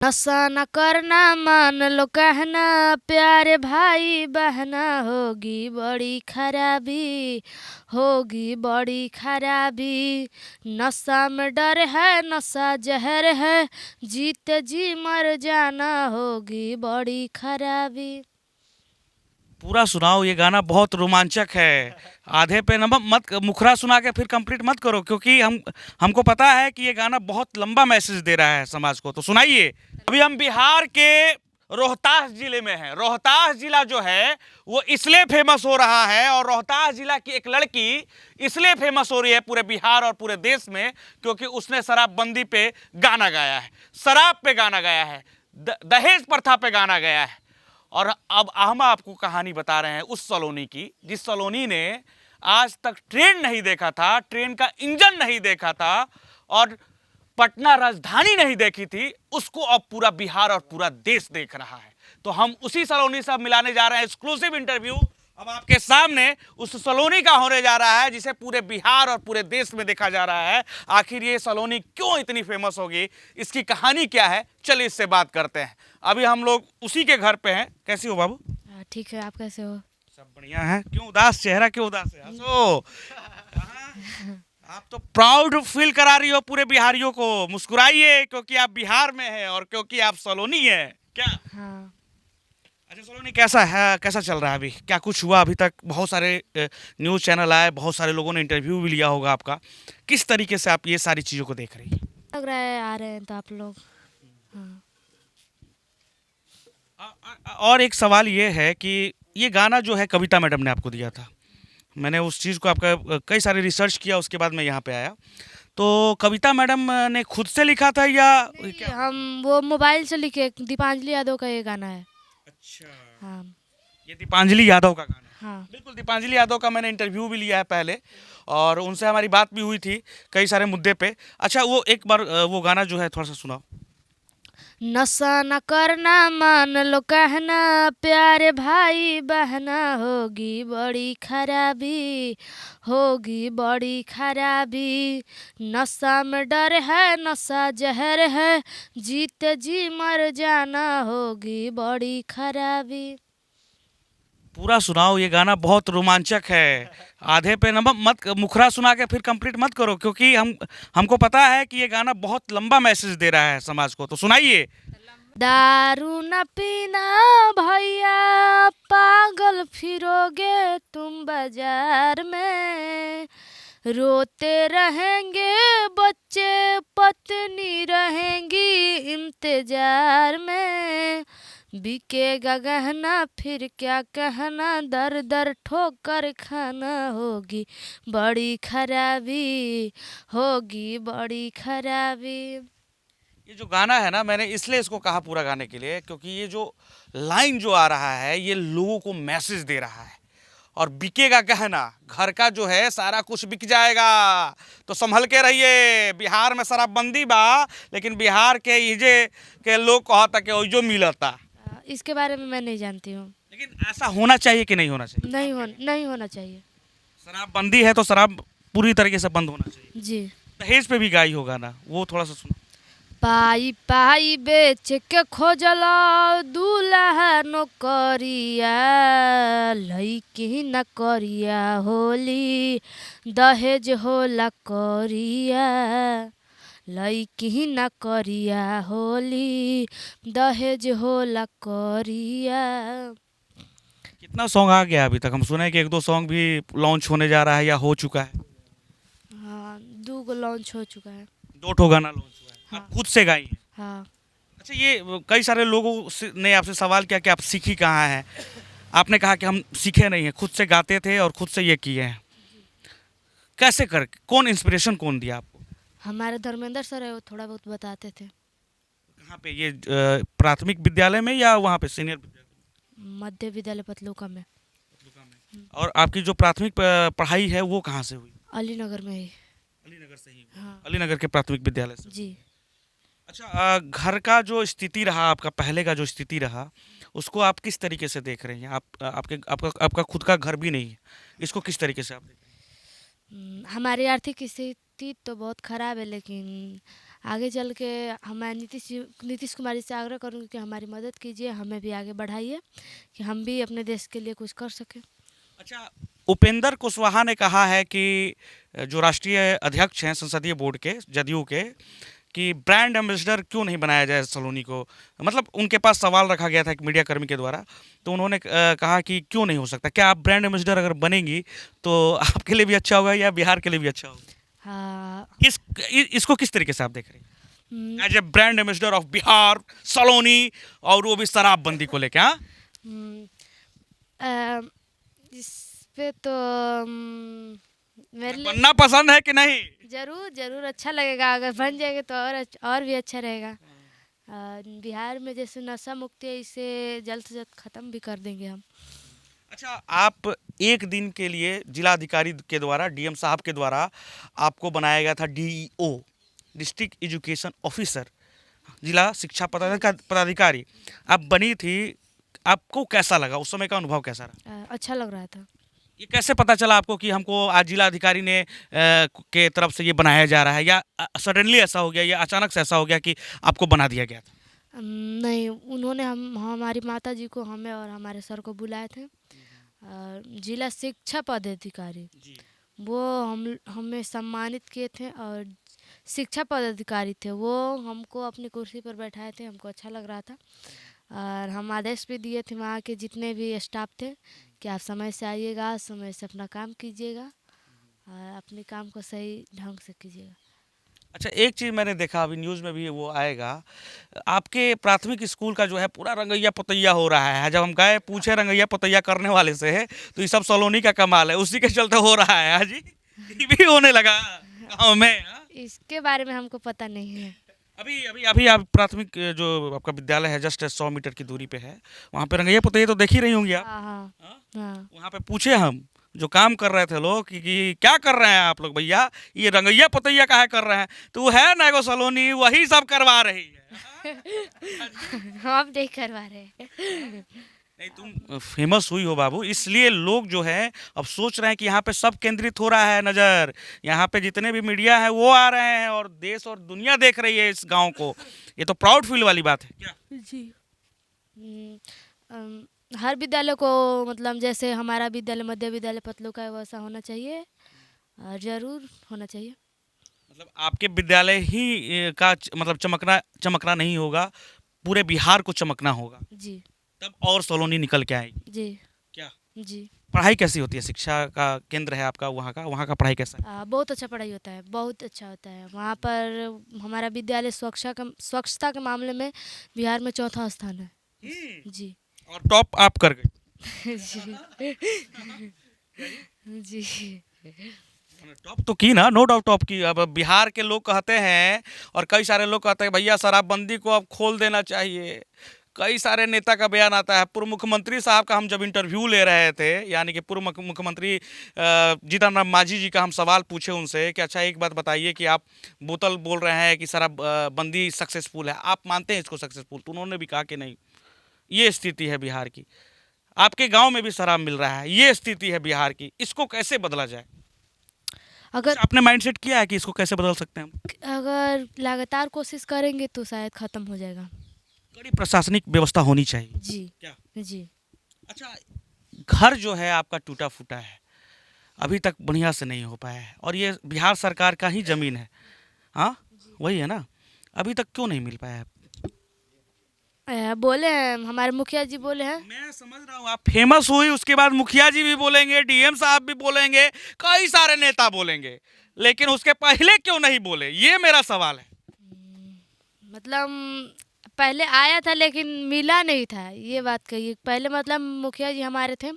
नशा न करना मान लो कहना, प्यारे भाई बहना, होगी बड़ी खराबी। नशा में डर है, नशा जहर है, जीते जी मर जाना, होगी बड़ी खराबी। पूरा सुनाओ, ये गाना बहुत रोमांचक है। आधे पे नंबर मत, मुखरा सुना के फिर कंप्लीट मत करो, क्योंकि हमको पता है कि ये गाना बहुत लंबा मैसेज दे रहा है समाज को। तो सुनाइए। अभी हम बिहार के रोहतास जिले में हैं। रोहतास जिला जो है वो इसलिए फेमस हो रहा है, और रोहतास जिला की एक लड़की इसलिए फेमस हो रही है पूरे बिहार और पूरे देश में, क्योंकि उसने शराबबंदी पे गाना गाया है, शराब पे गाना गाया है, दहेज प्रथा पे गाना गाया है। और अब हम आपको कहानी बता रहे हैं उस सलोनी की, जिस सलोनी ने आज तक ट्रेन नहीं देखा था, ट्रेन का इंजन नहीं देखा था, और पटना राजधानी नहीं देखी थी, उसको अब पूरा बिहार और पूरा देश देख रहा है। तो हम उसी सलोनी से अब मिलाने जा रहे हैं। एक्सक्लूसिव इंटरव्यू अब आपके सामने उस सलोनी का होने जा रहा है, जिसे पूरे बिहार और पूरे देश में देखा जा रहा है। आखिर ये सलोनी क्यों इतनी फेमस होगी, इसकी कहानी क्या है, चलिए इससे बात करते हैं। अभी हम लोग उसी के घर पे हैं। कैसी हो बाबू? ठीक है, आप कैसे हो? सब बढ़िया है। क्यों उदास, चेहरा क्यों उदास है? हंसो। आप तो प्राउड फील करा रही हो पूरे बिहारियों को। मुस्कुराइए, क्योंकि आप बिहार में हैं और क्योंकि आप सलोनी है। क्या? हाँ। अच्छा सलोनी, कैसा है, कैसा चल रहा है अभी? क्या कुछ हुआ अभी तक? बहुत सारे न्यूज़ चैनल आए, बहुत सारे लोगों ने इंटरव्यू भी लिया होगा आपका। किस तरीके से आप ये सारी चीज़ों को देख रही हैं? लग रहा है आ रहे हैं तो आप लोग। हाँ। और एक सवाल ये है कि ये गाना जो है कविता मैडम ने आपको दिया था। मैंने उस चीज़ को आपका कई सारे रिसर्च किया, उसके बाद मैं यहाँ पे आया। तो कविता मैडम ने खुद से लिखा था या क्या? हम वो मोबाइल से लिखे, दीपांजलि यादव का ये गाना है। अच्छा, हाँ। ये दीपांजलि यादव का गाना है। हाँ। बिल्कुल, दीपांजलि यादव का मैंने इंटरव्यू भी लिया है पहले, और उनसे हमारी बात भी हुई थी कई सारे मुद्दे पे। अच्छा, वो एक बार वो गाना जो है थोड़ा सा सुनाओ। नशा न करना मान लो कहना, प्यारे भाई बहना, होगी बड़ी खराबी। नशा में डर है, नशा जहर है, जीते जी मर जाना, होगी बड़ी खराबी। पूरा सुनाओ, ये गाना बहुत रोमांचक है। आधे पे नंबर मत, मुखरा सुना के फिर कंप्लीट मत करो, क्योंकि हमको पता है कि ये गाना बहुत लंबा मैसेज दे रहा है समाज को। तो सुनाइए। दारू न पीना भैया, पागल फिरोगे तुम बाजार में, रोते रहेंगे बच्चे, पत्नी रहेंगी इंतजार में, बिकेगा गहना फिर क्या कहना, दर दर ठोकर खाना, होगी बड़ी खराबी। ये जो गाना है ना, मैंने इसलिए इसको कहा पूरा गाने के लिए, क्योंकि ये जो लाइन जो आ रहा है ये लोगों को मैसेज दे रहा है। और बिकेगा गहना, घर का जो है सारा कुछ बिक जाएगा, तो संभल के रहिए। बिहार में शराबबंदी बा, लेकिन बिहार के इजे के लोग कहता कि जो मिलता। इसके बारे में मैं नहीं जानती हूँ। लेकिन ऐसा होना चाहिए कि नहीं होना चाहिए? नहीं होना चाहिए। शराबबंदी है तो शराब पूरी तरीके से बंद होना चाहिए। जी। दहेज पे भी गाई हो गाना, वो थोड़ा सा सुनो। पाई पाई बेच के खोजला दूल्हा नौकरिया, लईकी न करिया होली, दहेज होला करिया, लईकी न करिया होली, दहेज होला करिया। कितना सॉन्ग आ गया अभी तक? हम सुने कि एक दो सॉन्ग भी लॉन्च होने जा रहा है या हो चुका है। हाँ, 2 गो लॉन्च हो चुका है। 2 ठो गाना लॉन्च हुआ है। हाँ। आप खुद से गाई हैं? हाँ। अच्छा, ये कई सारे लोगों ने आपसे सवाल किया कि आप सीखी कहाँ हैं। आपने कहा कि हम सीखे नहीं हैं, खुद से गाते थे और खुद से ये किए हैं। कैसे कर, कौन इंस्पिरेशन कौन दिया आपको? हमारे धर्मेंद्र सर है, वो थोड़ा बहुत बताते थे। कहाँ पे, ये प्राथमिक विद्यालय में या वहाँ पे सीनियर विद्यालय? मध्य विद्यालय पतलूका में। और आपकी जो प्राथमिक पढ़ाई है वो कहाँ से हुई? अलीनगर में ही। अलीनगर से ही? हाँ। अलीनगर के प्राथमिक विद्यालय से? जी। अच्छा, घर का जो स्थिति रहा, आपका पहले का जो स्थिति रहा, उसको आप किस तरीके से देख रहे हैं? आपका खुद का घर भी नहीं है, इसको किस तरीके से आप देख रहे हैं? हमारी आर्थिक स्थिति तो बहुत खराब है, लेकिन आगे चल के मैं नीतीश कुमार जी से आग्रह करूँगी कि हमारी मदद कीजिए, हमें भी आगे बढ़ाइए कि हम भी अपने देश के लिए कुछ कर सकें। अच्छा, उपेंद्र कुशवाहा ने कहा है कि जो राष्ट्रीय अध्यक्ष हैं संसदीय बोर्ड के जदयू के, कि ब्रांड एम्बेसडर क्यों नहीं बनाया जाए सलोनी को। मतलब उनके पास सवाल रखा गया था एक मीडिया कर्मी के द्वारा, तो उन्होंने कहा कि क्यों नहीं हो सकता। क्या आप ब्रांड एम्बेसडर अगर बनेंगी तो आपके लिए भी अच्छा होगा या बिहार के लिए भी अच्छा होगा? हाँ। इसको किस तरीके से आप देख रहे हैं hmm, as a brand ambassador of Bihar, Saloni, और वो भी शराबबंदी को लेके? हाँ, हम्म, अ, इस पे तो मेरे लिए बनना पसंद है कि नहीं? ज़रूर ज़रूर अच्छा लगेगा, अगर बन जाएगा तो और भी अच्छा रहेगा। बिहार में जैसे नशा मुक्ति है, इसे जल्द से जल्द ख़त्म भी कर देंगे हम। अच्छा, आप एक दिन के लिए जिलाधिकारी के द्वारा, डीएम साहब के द्वारा आपको बनाया गया था डीईओ, डिस्ट्रिक्ट एजुकेशन ऑफिसर, जिला शिक्षा पदाधिकारी आप बनी थी। आपको कैसा लगा, उस समय का अनुभव कैसा रहा? अच्छा लग रहा था। ये कैसे पता चला आपको कि हमको आज जिलाधिकारी ने के तरफ से ये बनाया जा रहा है, या सडनली ऐसा हो गया, या अचानक से ऐसा हो गया कि आपको बना दिया गया था? नहीं, उन्होंने हमारी माता जी को, हमें और हमारे सर को बुलाए थे। जिला शिक्षा पदाधिकारी जी। वो हमें सम्मानित किए थे, और शिक्षा पदाधिकारी थे वो हमको अपनी कुर्सी पर बैठाए थे। हमको अच्छा लग रहा था, और हम आदेश भी दिए थे वहाँ के जितने भी स्टाफ थे कि आप समय से आइएगा, समय से अपना काम कीजिएगा, और अपने काम को सही ढंग से कीजिएगा। अच्छा, एक चीज़ मैंने देखा, अभी न्यूज़ में भी वो आएगा, आपके प्राथमिक स्कूल का जो है पूरा रंगैया पुतैया हो रहा है। जब हम गए पूछे रंगैया पुतैया करने वाले से, तो ये सब सलोनी का कमाल है, उसी के चलते हो रहा है। हाँ जी, ये भी होने लगा गाँव में। हाँ? इसके बारे में हमको पता नहीं है। अभी अभी अभी आप प्राथमिक जो आपका विद्यालय है जस्ट 100 मीटर की दूरी पे है, वहाँ पे रंगैया पुतैया तो देख ही रही होंगी आप। हाँ हाँ हाँ? हाँ। वहाँ पे पूछे हम, जो काम कर रहे थे लोग, कि क्या कर रहे हैं आप लोग भैया, ये रंगैया पुतैया काहे कर रहे हैं? तो वो है ना एगो सलोनी, वही सब करवा रही है। हम नहीं करवा रहे। नहीं, तुम फेमस हुई हो बाबू, इसलिए लोग जो है अब सोच रहे हैं कि यहाँ पे सब केंद्रित हो रहा है नज़र। यहाँ पे जितने भी मीडिया है वो आ रहे हैं, और देश और दुनिया देख रही है इस गांव को। ये तो प्राउड फील वाली बात है क्या? जी। हर विद्यालय को, मतलब जैसे हमारा विद्यालय मध्य विद्यालय पतलू का है, वैसा होना चाहिए, और ज़रूर होना चाहिए। मतलब आपके विद्यालय ही मतलब चमकना चमकना नहीं होगा, पूरे बिहार को चमकना होगा, जी तब और सलोनी निकल के आएगी। जी क्या जी। पढ़ाई कैसी होती है? शिक्षा का केंद्र है आपका, वहाँ का पढ़ाई कैसा है? बहुत अच्छा पढ़ाई होता है, बहुत अच्छा होता है वहाँ पर। हमारा विद्यालय स्वच्छता के मामले में बिहार में चौथा स्थान है। जी। और टॉप आप कर गए। जी जी। टॉप तो की ना, नो डाउट टॉप की। अब बिहार के लोग कहते हैं, और कई सारे लोग कहते हैं भैया शराबबंदी को अब खोल देना चाहिए। कई सारे नेता का बयान आता है। पूर्व मुख्यमंत्री साहब का हम जब इंटरव्यू ले रहे थे, यानी कि पूर्व मुख्यमंत्री जीतन राम मांझी जी का हम सवाल पूछे उनसे कि अच्छा एक बात बताइए कि आप बोतल बोल रहे हैं कि शराब बंदी सक्सेसफुल है, आप मानते हैं इसको सक्सेसफुल? तो उन्होंने भी कहा कि नहीं, ये स्थिति है बिहार की। आपके गांव में भी शराब मिल रहा है, ये स्थिति है बिहार की, इसको कैसे बदला जाए? अगर आपने माइंडसेट किया है कि इसको कैसे बदल सकते हैं हम? अगर लगातार कोशिश करेंगे तो शायद ख़त्म हो जाएगा। कड़ी प्रशासनिक व्यवस्था होनी चाहिए। जी क्या? जी। अच्छा, घर जो है आपका टूटा फूटा है, अभी तक बढ़िया से नहीं हो पाया है, और ये बिहार सरकार का ही जमीन है। हाँ, वही है ना, अभी तक क्यों नहीं मिल पाया है? बोले हैं हमारे मुखिया जी, बोले हैं। मैं समझ रहा हूँ, आप फेमस हुई उसके बाद मुखिया जी भी बोलेंगे, डीएम साहब भी बोलेंगे, कई सारे नेता बोलेंगे, लेकिन उसके पहले क्यों नहीं बोले, ये मेरा सवाल है। मतलब पहले आया था लेकिन मिला नहीं था, ये बात कही। पहले मतलब मुखिया जी हमारे थे,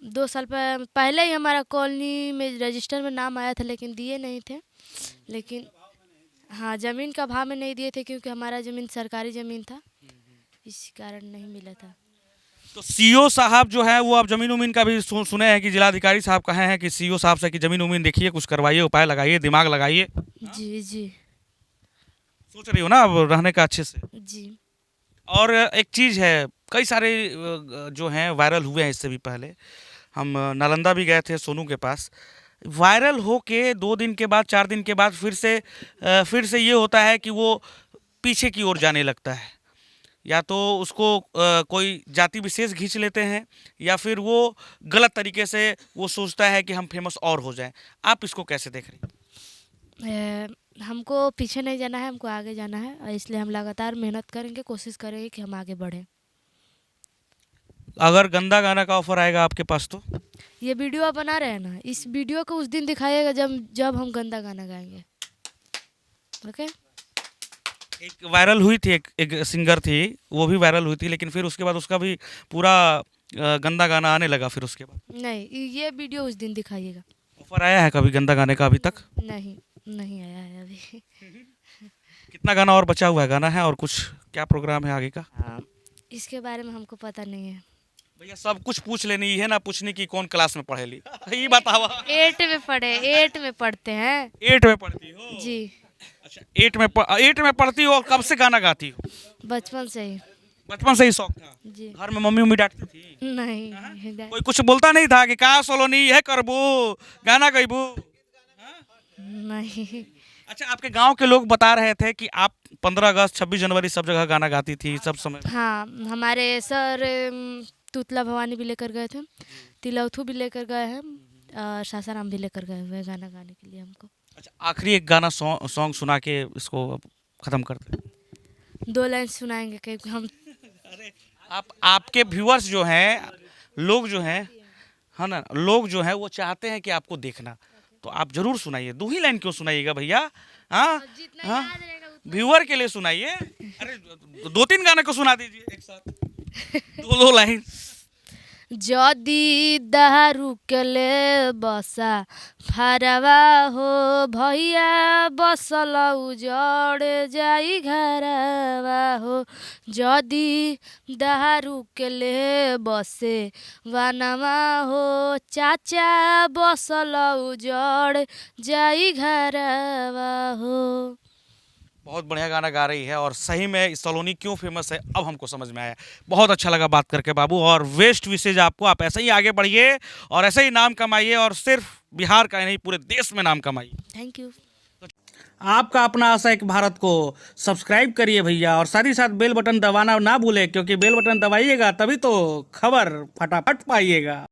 2 साल पहले ही हमारा कॉलोनी में रजिस्टर में नाम आया था, लेकिन दिए नहीं थे। लेकिन हाँ, ज़मीन का भाव में नहीं दिए थे, क्योंकि हमारा ज़मीन सरकारी ज़मीन था, इसी कारण नहीं मिला था। तो सीओ साहब जो है वो, आप जमीन उमीन का भी सुने हैं कि जिलाधिकारी साहब कहे हैं कि सीओ साहब से कि जमीन उमीन देखिए, कुछ करवाइए, उपाय लगाइए, दिमाग लगाइए। जी जी सोच रही हो ना अब रहने का अच्छे से? जी। और एक चीज़ है, कई सारे जो हैं वायरल हुए हैं इससे भी पहले। हम नालंदा भी गए थे सोनू के पास, वायरल हो के 2 दिन के बाद 4 दिन के बाद फिर से ये होता है कि वो पीछे की ओर जाने लगता है, या तो उसको कोई जाति विशेष खींच लेते हैं, या फिर वो गलत तरीके से वो सोचता है कि हम फेमस और हो जाएं। आप इसको कैसे देख रही हैं? हमको पीछे नहीं जाना है, हमको आगे जाना है, और इसलिए हम लगातार मेहनत करेंगे, कोशिश करेंगे कि हम आगे बढ़ें। अगर गंदा गाना का ऑफर आएगा आपके पास तो? ये वीडियो आप बना रहे हैं ना, इस वीडियो को उस दिन दिखाइएगा जब जब हम गंदा गाना गाएंगे। ओके। एक वायरल हुई थी, एक सिंगर थी, वो भी वायरल हुई थी, लेकिन फिर उसके बाद उसका भी पूरा गंदा गाना आने लगा फिर उसके बाद। नहीं, ये वीडियो उस दिन दिखाइएगा। ऑफर आया है कभी गंदा गाने का अभी तक? नहीं, नहीं आया है अभी। कितना गाना और बचा हुआ है? गाना है और कुछ क्या प्रोग्राम है आगे का? इसके बारे में हमको पता नहीं है भैया सब कुछ पूछ लेनी है ना, पूछने की कौन क्लास में पढ़ेली? ये बतावा। 8 में पढ़े, 8 में पढ़ते हैं 8 में पढ़ती हो? जी। अच्छा, 8 में पढ़ती हो और कब से गाना गाती हो? बचपन से ही। बचपन से ही शौक था? जी। घर में मम्मी उम्मी डांटती थी? नहीं। कोई कुछ बोलता नहीं था कि का सोलोनी यह करबू, गाना गईबू? नहीं। अच्छा, आपके गांव के लोग बता रहे थे कि आप 15 अगस्त 26 जनवरी सब जगह गाना गाती थी सब समय। हाँ, हमारे सर तुतला भवानी भी लेकर गए थे, तिलौथू भी लेकर गए हैं, और सासाराम भी लेकर गए हुए हैं गाना गाने के लिए हमको। अच्छा, आखिरी एक गाना सॉन्ग सुना के इसको अब खत्म करते हैं। 2 लाइन सुनाएंगे कि हम। आपके व्यूअर्स जो हैं, लोग जो हैं, है ना, लोग जो हैं वो चाहते हैं कि आपको देखना, तो आप जरूर सुनाइए। 2 ही लाइन क्यों सुनाइएगा भैया? हाँ हाँ, व्यूअर के लिए सुनाइए। अरे 2-3 गाने को सुना दीजिए एक साथ, 2 लाइन। जदी दारू के ले बसा फारवा हो भैया, बसल उजड़ जाई घरवा हो। जदी दारू के ले बसे वनवा हो चाचा, बसल उजड़ जाई घरवा हो। बहुत बढ़िया गाना गा रही है, और सही में सलोनी क्यों फेमस है अब हमको समझ में आया। बहुत अच्छा लगा बात करके बाबू, और वेस्ट विशेज आपको, आप ऐसे ही आगे बढ़िए और ऐसे ही नाम कमाइए, और सिर्फ बिहार का ही नहीं पूरे देश में नाम कमाइए। Thank you. आपका अपना आशा एक भारत को सब्सक्राइब करिए भैया, और साथ ही साथ बेल बटन दबाना ना भूले, क्योंकि बेल बटन दबाइएगा तभी तो खबर फटाफट पाइएगा।